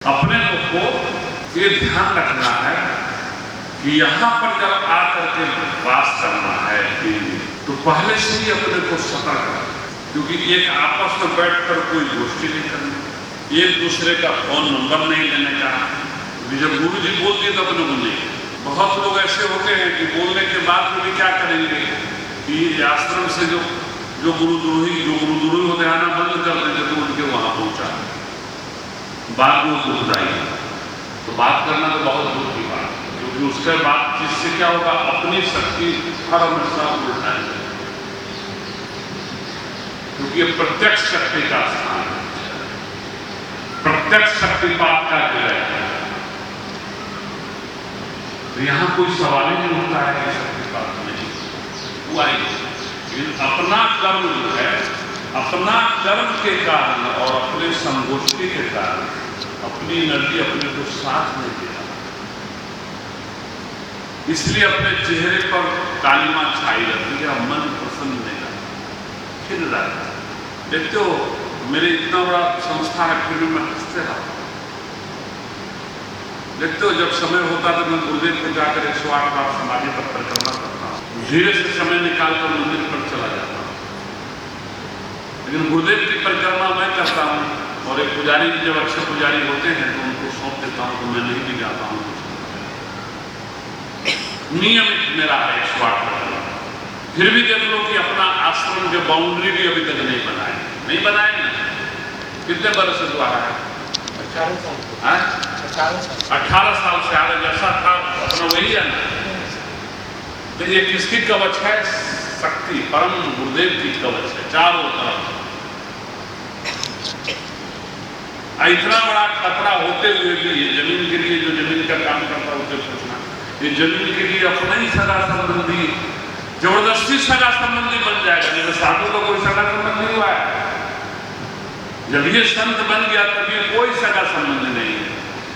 अपने को ये ध्यान रखना है कि यहाँ पर जब आकर के वास करना है तो पहले से ही अपने को सतर्क रखना, क्योंकि एक आपस में बैठकर कोई गोष्ठी नहीं करनी, एक दूसरे का फोन नंबर नहीं लेने का। जब गुरु जी बोल दिए तो अपने को नहीं। बहुत लोग ऐसे होते हैं कि बोलने के बाद में भी क्या करेंगे कि आश्रम से जो गुरुद्रोही होते हैं आना बंद कर देंगे तो उनके वहां पहुंचा बात में उसको बताइए। तो बात करना तो बहुत दूर की बात, क्योंकि उसके बाद जिससे क्या होगा, अपनी शक्ति हर हमेशा उल्टा है, क्योंकि ये प्रत्यक्ष शक्ति का स्थान है, प्रत्यक्ष शक्तिपात का जगह है। तो यहाँ कोई सवाल ही नहीं होता है कि शक्तिपात नहीं हुआ ही, लेकिन अपना कर्म जो है, अपना कर्म के कारण और अपने संगोष्ठी के कारण अपनी एनर्जी अपने को साथ नहीं देता, इसलिए अपने चेहरे पर कालिमा छाई रहती है, मन प्रसन्न नहीं रहता, खिल रहता है। देखते हो मेरे इतना बड़ा संस्थान है फिर भी मैं हंसते रहता हूँ। देखते हो जब समय होता तो मैं गुरुदेव को जाकर 108 बार समाधि पर परिक्रमा करता हूँ, धीरे से समय निकालकर मंदिर पर चला जाता हूँ। लेकिन गुरुदेव की परिक्रमा मैं करता हूँ और एक पुजारी जब अच्छे पुजारी होते हैं तो उनको सौंप देता हूँ, तो मैं नहीं भी जाता हूँ। नियमित मेरा है 108 करना। फिर भी देख लो कि अपना आश्रम के बाउंड्री भी अभी तक नहीं बनाए ना। कितने बरस से द्वारा है? 18 साल से आ रहे, जैसा था अपना वही है ना। तो ये किसकी कवच है? शक्ति परम गुरुदेव की कवच है चारों तरफ। इतना बड़ा खतरा होते हुए भी ये जमीन के लिए, जो जमीन का काम करता है उसे सोचना, ये जमीन के लिए अपना ही सगा संबंधी जबरदस्ती सगा संबंधी बन जाएगा। जैसे साधु का कोई सगा संबंध नहीं हुआ है, जब ये संत बन गया तब ये कोई सगा संबंधी नहीं है।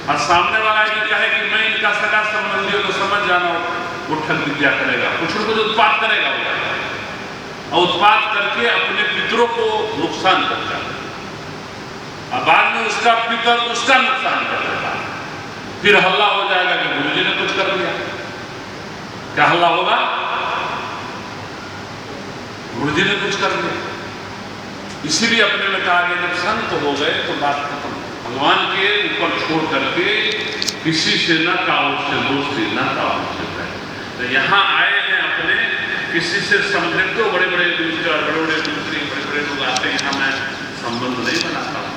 और सामने वाला ये कहे कि मैं इनका सगा संबंधी हो तो समझ जाना वो ठग विद्या करेगा, कुछ न कुछ उत्पाद करेगा वो, और उत्पाद करके अपने पितरों को नुकसान पहुंचाएगा। अब बाद में उसका पितर उसका नुकसान कर देगा, फिर हल्ला हो जाएगा कि गुरुजी ने कुछ कर दिया। क्या हल्ला होगा? गुरुजी ने कुछ कर दिया। इसीलिए अपने में कहा कि जब संत हो गए तो बात खत्म, भगवान के ऊपर छोड़ करके किसी से न काओ से दोस्ती, न काओ से प्रेम। तो यहाँ आए हैं अपने किसी से समझे तो बड़े बड़े दूसरे बड़े बड़े लोग आते हैं, यहाँ मैं संबंध नहीं बनाता हूँ।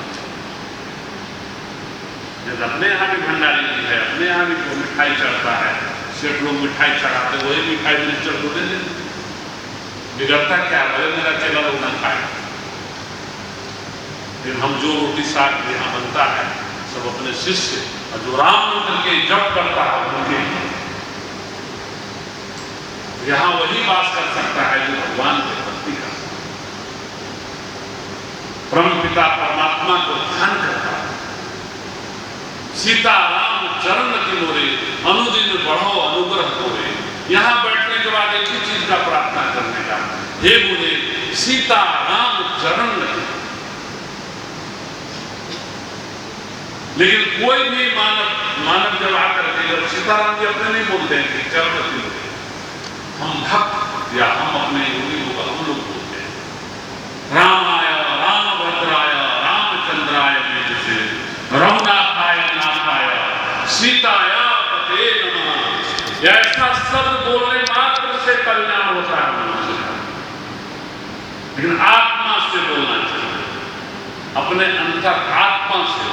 अपने यहाँ भी भंडारी जी है, अपने यहाँ भी कोई मिठाई चढ़ता है, सिर्फ लोग मिठाई चढ़ाते, वही मिठाई मिनिस्टर को दे देते, बिगड़ता क्या? बोले मेरा चेला लोग न खाए। फिर हम जो रोटी साग यहाँ बनता है सब अपने शिष्य, और जो राम मंत्र के जप करता है उनके, यहाँ वही वास कर सकता है जो भगवान के भक्ति का, परम पिता परमात्मा को ध्यान करता है। सीता राम चरण की मोरे अनुदिन बढ़ो अनुग्रह होवे। यहाँ बैठने के बाद एक ही चीज का प्रार्थना करने का, हे बोले सीता राम चरण की। लेकिन कोई भी मानव जब आकर के, जब सीताराम जी अपने नहीं बोलते हैं कि चरण की मोरे, हम भक्त या हम अपने योगी लोग हम लोग बोलते हैं रामाय रामभद्राय रामचंद्राय से रघुनाथाय नाथाय सीताया पते नमः। ऐसा शब्द बोलने मात्र से कल्याण होता है मनुष्य का, लेकिन आत्मा से बोलना चाहिए, अपने अंतर आत्मा से।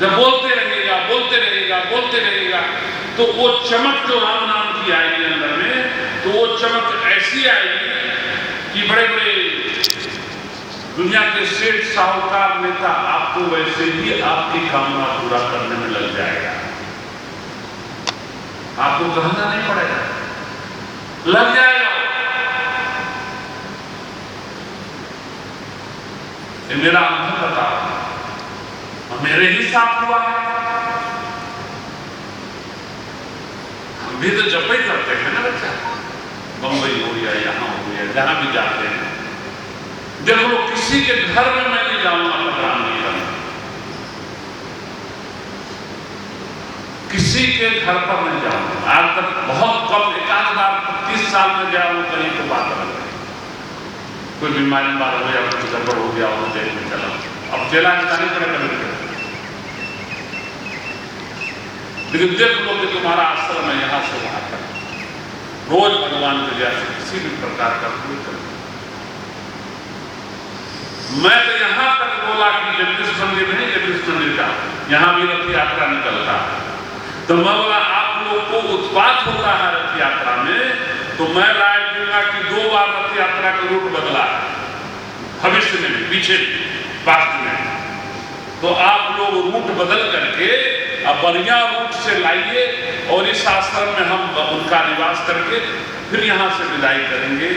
जब बोलते रहेगा तो वो चमक जो राम नाम की आएगी अंदर में, तो वो चमक ऐसी आएगी कि बड़े बड़े दुनिया के सेठ साहूकार नेता आपको वैसे ही आपकी कामना पूरा करने में लग जाएगा। आपको कहना नहीं पड़ेगा, लग जाएगा। ये मेरा अनुभव बता और मेरे ही साथ हुआ है। हम भी तो जप ही करते हैं ना बच्चा, बंबई हो या यहाँ हो या जहां भी जाते हैं। देखो किसी के घर में मैं नहीं जाऊंगा प्रोग्राम नहीं करना, किसी के घर पर नहीं जाऊंगा। आज तक बहुत कम, एक आध बार 30 साल में गया हूं कहीं, तो बात अलग है। कोई बीमारी बात हो या कुछ गड़बड़ हो गया हो, जेल में चला, अब जेला जाने पड़े कभी। लेकिन देख लो कि तुम्हारा आश्रम है यहां से वहां तक, रोज भगवान के जैसे किसी भी प्रकार का कोई कर। मैं तो यहां तक बोला कि जगदीश मंदिर नहीं, जगदीश मंदिर का यहां भी रथ यात्रा निकलता है, तो मैं बोला आप लोग को उत्पात होता है रथ यात्रा में, तो मैं राय दूंगा कि 2 बार रथ यात्रा का रूट बदला है भविष्य में भी, पीछे पास्ट में। तो आप लोग रूट बदल करके अब बढ़िया रूट से लाइए और इस आश्रम में हम उनका निवास करके फिर यहाँ से विदाई करेंगे।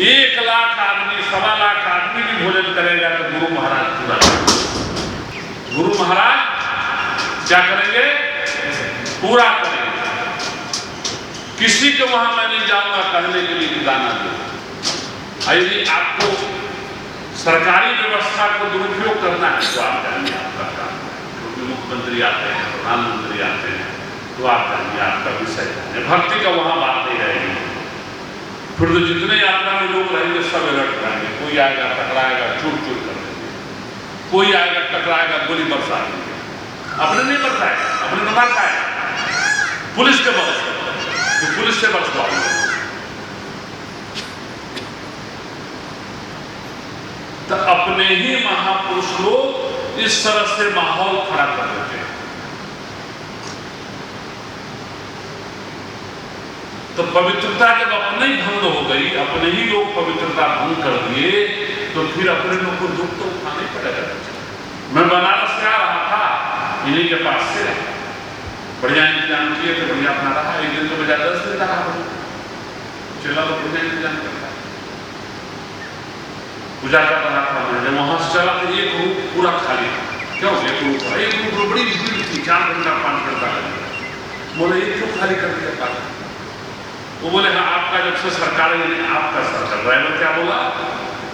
1 लाख आदमी, 1.25 लाख आदमी भी भोजन करेगा तो गुरु महाराज पूरा करेंगे। गुरु महाराज क्या करेंगे? पूरा करेंगे। किसी को वहां मैं नहीं जाऊंगा कहने के लिए दाना दो। यदि आपको सरकारी व्यवस्था को दुरुपयोग करना है तो आप जानिए, आपका काम है। क्योंकि मुख्यमंत्री आते हैं, प्रधानमंत्री आते हैं, तो आप जानिए, आपका विषय है। भक्ति का वहां बात नहीं रहेगी। फिर तो जितने यात्रा में लोग रहेंगे सब अलर्ट रहेंगे। कोई आएगा टकराएगा, चूर चूर कर देंगे, कोई आएगा टकराएगा, गोली बरसा देंगे। अपने नहीं बरसाएगा, अपने तो मार खाएगा, पुलिस के बरस, तो पुलिस से बरसवाओ। तो अपने ही महापुरुष लोग इस तरह से माहौल खड़ा कर देते हैं। तो पवित्रता जब अपने ही भंग हो गई, अपने ही लोग पवित्रता भंग कर दिए, तो फिर अपने लोग को दुख तो उठाना ही पड़ेगा। मैं बनारस से आ रहा था, इन्हीं के पास से बढ़िया इंतजाम किए तो बढ़िया अपना रहा। एक दिन तो बजा 10 दिन रहा, चला तो बढ़िया इंतजाम करता, पूजा कर रहा था। मैं वहां से चला तो एक रूप पूरा खाली था। क्यों? एक रूप बड़ी भीड़ थी, 4 घंटा 5 घंटा लगा। बोले ये क्यों खाली कर दिया पार्क? वो बोले हाँ, आपका जब से सरकार है, आपका सरकार। ड्राइवर क्या बोला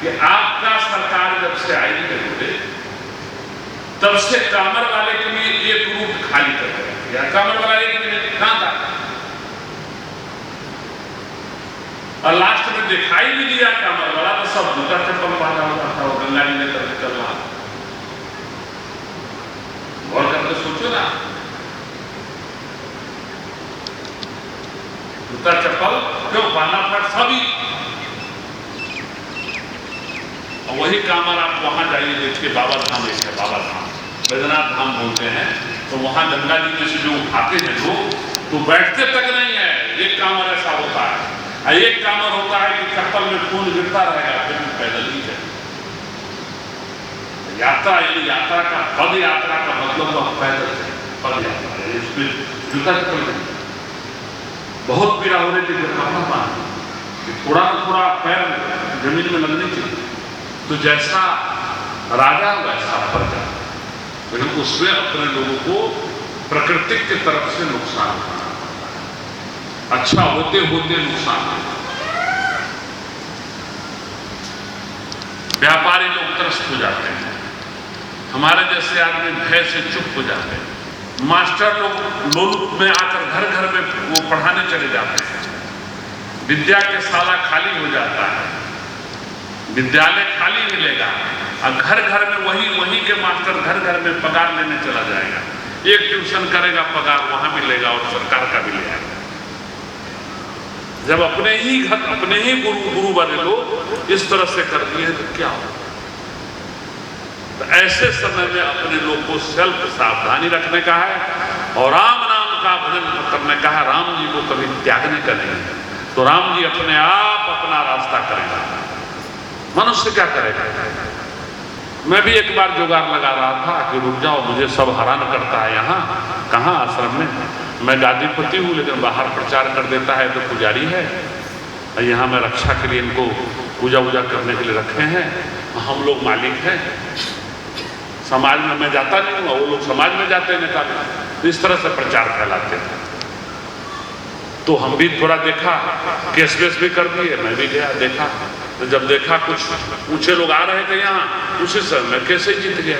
कि आपका सरकार जब से आई है बोले, तब से कामर वाले के लिए एक रूप खाली कर दिया। कामर वाला 1 मिनट कहां था, और लास्ट में दिखाई भी दिया कामर वाला, तो सब जूता चप्पल पहना हुआ था और गंगा जी ने करके चल रहा। और करके सोचो ना, जूता चप्पल क्यों पहना था सभी। और वही कामर आप वहां जाइए, देखिए बाबा धाम एक है, बाबा धाम बैद्यनाथ धाम बोलते हैं। तो वहां गंगा जी में से जो उठाते हैं लोग, तो बैठते तक नहीं है। एक कामर ऐसा होता है, एक कामर होता है कि चप्पल में खून गिरता रहेगा, फिर पैदल ही है। यात्रा, ये यात्रा का पद यात्रा का मतलब तो पैदल है, पद यात्रा है। इसमें जूता चप्पल नहीं। बहुत पीड़ा हो रही थी, थोड़ा ना थोड़ा पैर जमीन में लगनी चाहिए। तो जैसा राजा वैसा प्रजा, लेकिन उसमें अपने लोगों को प्रकृति की तरफ से नुकसान होना, अच्छा होते होते नुकसान। व्यापारी लोग त्रस्त हो जाते हैं, हमारे जैसे आदमी भय से चुप हो जाते हैं। मास्टर लोग लोलुप में आकर घर घर में वो पढ़ाने चले जाते हैं। विद्या के शाला खाली हो जाता है, विद्यालय खाली मिलेगा, और घर घर में वही के मास्टर घर घर में पगार लेने चला जाएगा। एक ट्यूशन करेगा, पगार वहां भी लेगा और सरकार का भी ले आएगा। जब अपने ही घर, अपने ही गुरु वाले लोग इस तरह से कर दिए तो क्या हो? तो ऐसे समय में अपने लोग को सेल्फ सावधानी रखने का है और राम नाम का भजन करने का है। राम जी को कभी त्यागने का नहीं है। तो राम जी अपने आप अपना रास्ता करेगा, मनुष्य क्या करेगा? मैं भी एक बार जुगाड़ लगा रहा था कि रुक जाओ, मुझे सब हैरान करता है। यहाँ कहाँ आश्रम में मैं गादीपति हूँ, लेकिन बाहर प्रचार कर देता है तो पुजारी है। यहाँ मैं रक्षा के लिए इनको पूजा वूजा करने के लिए रखे हैं, हम लोग मालिक हैं। समाज में मैं जाता नहीं हूँ, वो लोग समाज में जाते हैं नेता में, इस तरह से प्रचार फैलाते थे। तो हम भी थोड़ा देखा, केस वेस भी कर दिए। मैं भी गया देखा, तो जब देखा कुछ ऊंचे लोग आ रहे थे यहाँ, उसी समय मैं कैसे जीत गया।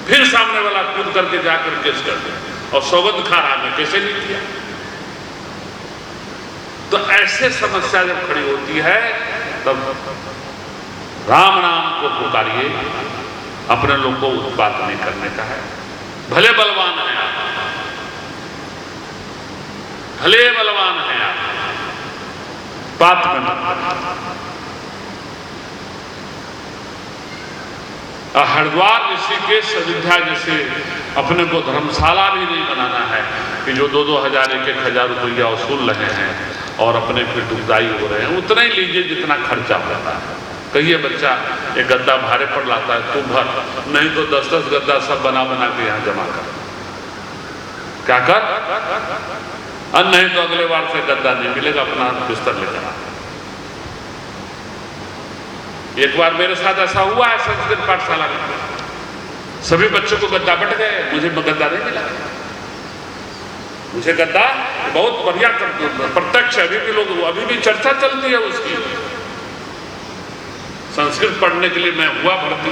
फिर सामने वाला कूद करके जाकर केस कर दिया। और सौगंध खा रहा मैं कैसे नहीं किया। तो ऐसे समस्या जब खड़ी होती है तब राम नाम को पुकारिए, अपने लोग को उत्पात नहीं करने का है। भले बलवान हैं आप, भले बलवान हैं आप, बात में हरिद्वार ऋषिकेश अयोध्या जैसे अपने को धर्मशाला भी नहीं बनाना है कि जो 2-2 हजार 1-1 रुपया वसूल रहे हैं और अपने फिर दुखदाई हो रहे हैं। उतना ही लीजिए जितना खर्चा होता है। कहिए बच्चा एक गद्दा भाड़े पर लाता है, तू भर, नहीं तो 10-10 गद्दा सब बना बना के यहाँ जमा कर, क्या कर, और नहीं तो अगले बार से गद्दा नहीं मिलेगा, अपना बिस्तर लेकर आ। एक बार मेरे साथ ऐसा हुआ है संस्कृत पाठशाला में, सभी बच्चों को गद्दा बट गए, मुझे गद्दा नहीं मिला। मुझे गद्दा बहुत बढ़िया प्रत्यक्ष, अभी भी लोग, अभी भी चर्चा चलती है उसकी। संस्कृत पढ़ने के लिए मैं हुआ भर्ती,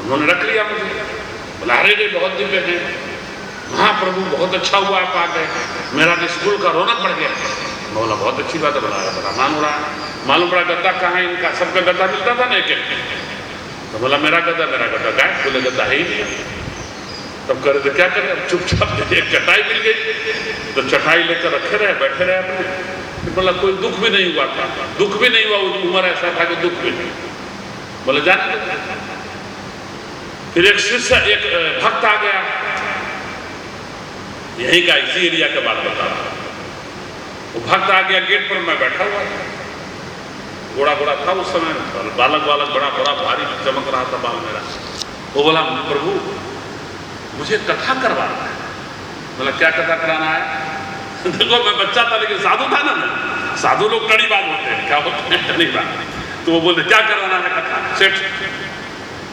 उन्होंने रख लिया मुझे, बोला अरे रे बहुत दिव्य है, महाप्रभु बहुत अच्छा हुआ आप आ गए, मेरा स्कूल का रौनक बढ़ गया। बोला बहुत अच्छी बात है, बड़ा मालूम पड़ा गद्दा कहाँ है इनका, सबका गद्दा मिलता था ना एक। तो बोला मेरा गद्दा गायब, बोले गद्दा है ही नहीं। तब करे तो क्या करें, अब चुपचाप एक चटाई मिल गई तो चटाई लेकर रखे रहे, बैठे रहे अपने। बोला कोई दुख भी नहीं हुआ था, दुख भी नहीं हुआ, उम्र ऐसा था कि दुख भी नहीं। बोले जाने। फिर एक शिष्य, एक भक्त आ गया, यहीं का इसी एरिया के बात बता रहा। वो भक्त आ गया, गेट पर मैं बैठा हुआ था, गोड़ा था उस समय, बालक बड़ा भारी चमक रहा था बाल मेरा। वो बोला प्रभु मुझे कथा करवाना है। बोला क्या कथा कराना है? देखो मैं बच्चा था लेकिन साधु था ना मैं, साधु लोग कड़ी बात होते हैं, क्या होते हैं कड़ी बात। तो वो बोले क्या करवाना है कथा? सेठ,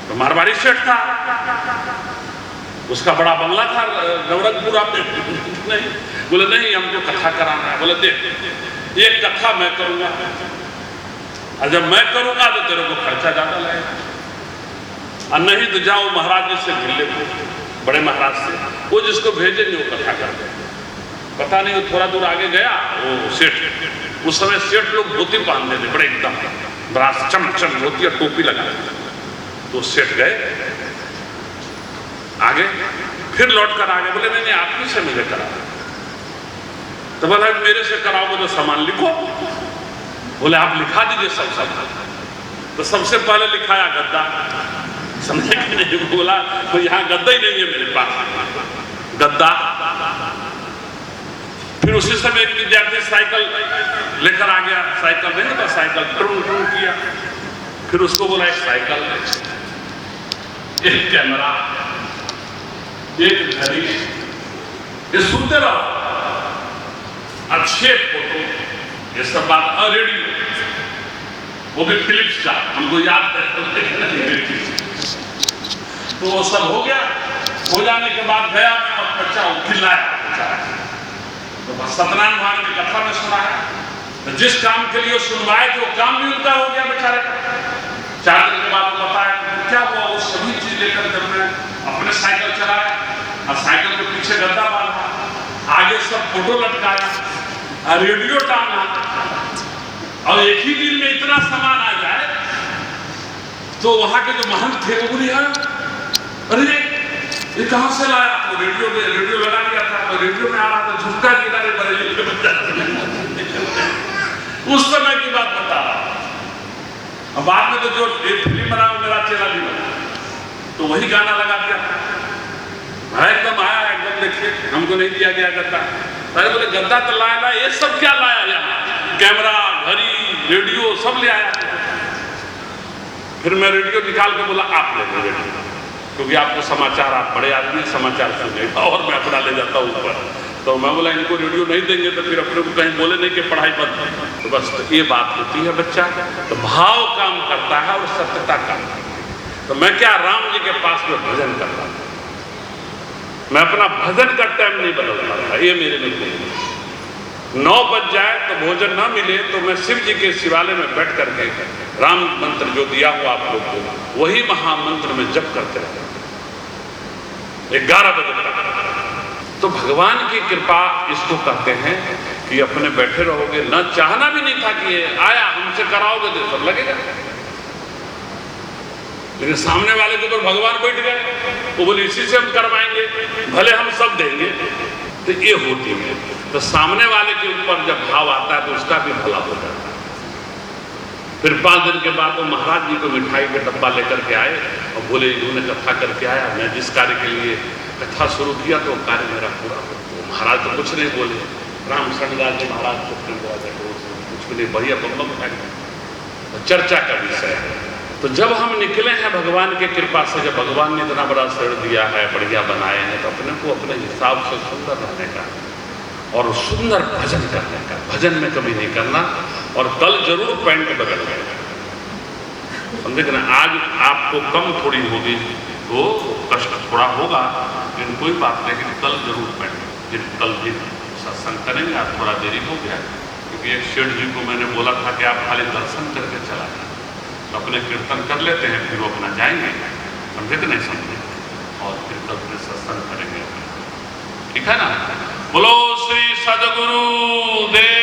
तो मारवाड़ी सेठ था, उसका बड़ा बंगला था नवरंगपुरा में। नहीं, बोले नहीं हमको कथा कराना है। बोले देख एक कथा मैं करूंगा, और जब मैं करूंगा तो तेरे को खर्चा ज्यादा लगेगा, और नहीं तो जाओ महाराज जी से मिल ले, बड़े महाराज से, वो जिसको भेजेंगे वो कथा कर दे। पता नहीं वो थोड़ा दूर आगे गया, वो सेठ, उस समय सेठ लोग धोती पहनते थे, बड़े एकदम बड़ा चमचम धोती और टोपी लगा। तो सेठ गए आगे, फिर लौट कर आगे, बोले नहीं आप ही से मुझे करा। तो बोला मेरे से कराओ, बोले सामान लिखो। बोले आप लिखा दीजिए सब। तो सबसे पहले लिखाया गद्दा, समझे कि नहीं? बोला तो यहाँ गद्दा ही नहीं है मेरे पास, गद्दा। फिर उसी समय एक विद्यार्थी साइकिल लेकर आ गया, साइकिल नहीं था, साइकिल ट्रू किया। फिर उसको बोला एक साइकिल, एक कैमरा, एक घड़ी, ये सुनते रहो, अच्छे फोटो, ये सब बात। रेडियो, वो भी फिलिप्स का, हमको याद है। तो वो सब हो गया, हो जाने के बाद गया मैं और बच्चा खिलाया। तो सत्यनारायण भगवान की कथा में सुनाया, तो जिस काम के लिए सुनवाए थे वो काम भी उनका हो गया बेचारे का। 4 दिन के बाद वो बताया क्या हुआ, वो सभी चीज लेकर जब मैं अपने साइकिल चलाया, और साइकिल के पीछे गद्दा बांधा, आगे सब फोटो लटकाया, और रेडियो टांगा, और एक ही दिन में इतना सामान आ जाए। तो वहां के जो महंत थे वो बोले अरे ये कहां से लाया? तो रेडियो लगा दिया था, तो रेडियो में आ रहा था, झुमका गिरा रे बरेली के बच्चा। उस समय की बात बता रहा। अब बाद में तो जो फिल्म बना वो मेरा चेला भी बना, तो वही गाना लगा दिया था। एकदम आया, एकदम देखिए हमको नहीं दिया गया गद्दा। अरे बोले गद्दा तो लाया, ये सब क्या लाया यहाँ? कैमरा, घड़ी, रेडियो सब ले आया। फिर मैं रेडियो निकाल के बोला आप ले लो रेडियो, क्योंकि आपको समाचार, आप बड़े आदमी समाचार सुने, और मैं अपना ले जाता हूँ ऊपर। तो मैं बोला इनको रेडियो नहीं देंगे तो फिर अपने को कहीं बोले नहीं कि पढ़ाई बंद। तो बस तो ये बात होती है बच्चा, तो भाव काम करता है और सत्यता काम करता है। तो मैं क्या राम जी के पास में भजन करता था, मैं अपना भजन का टाइम नहीं बदलता था। ये मेरे लिए 9 बज जाए तो भोजन ना मिले तो मैं शिव जी के शिवालय में बैठ करके राम मंत्र जो दिया हुआ आप लोग को, वही महामंत्र में जप करते रहते 11 बजे तक। तो भगवान की कृपा इसको कहते हैं कि अपने बैठे रहोगे, न चाहना भी नहीं था कि ये आया, हमसे कराओगे तो सब लगेगा, लेकिन सामने वाले के ऊपर भगवान बैठ गए, वो बोले इसी से हम करवाएंगे, भले हम सब देंगे, तो ये होती है। तो सामने वाले के ऊपर जब भाव आता है तो उसका भी भला हो जाता है। फिर 5 दिन के बाद वो महाराज जी को मिठाई का डब्बा लेकर के आए और बोले इन्होंने कथा करके आया, मैं जिस कार्य के लिए कथा शुरू किया तो कार्य मेरा पूरा हो। तो महाराज तो कुछ नहीं बोले, राम शरणदास जी महाराज कुछ भी नहीं, बढ़िया बम उठा गया। चर्चा का विषय है। तो जब हम निकले हैं भगवान की कृपा से, जब भगवान ने इतना बड़ा शरण दिया है, बढ़िया बनाए हैं, तो अपने को अपने हिसाब से सुंदर रहने का और सुंदर भजन करने का, भजन में कभी नहीं करना। और कल जरूर पैंट बदल गए, समझे कि ना, आज आपको कम थोड़ी होगी तो कष्ट थोड़ा होगा, लेकिन कोई बात नहीं, लेकिन कल जरूर पैंट, फिर कल भी सत्संग करेंगे। आज थोड़ा देरी हो गया क्योंकि एक सेठ जी को मैंने बोला था कि आप खाली दर्शन करके चला जाए, तो अपने कीर्तन कर लेते हैं, फिर वो अपना जाएंगे, समझे कि नहीं समझे, और फिर कल फिर सत्संग करेंगे, ठीक है ना। बोलो श्री सद्गुरु देव।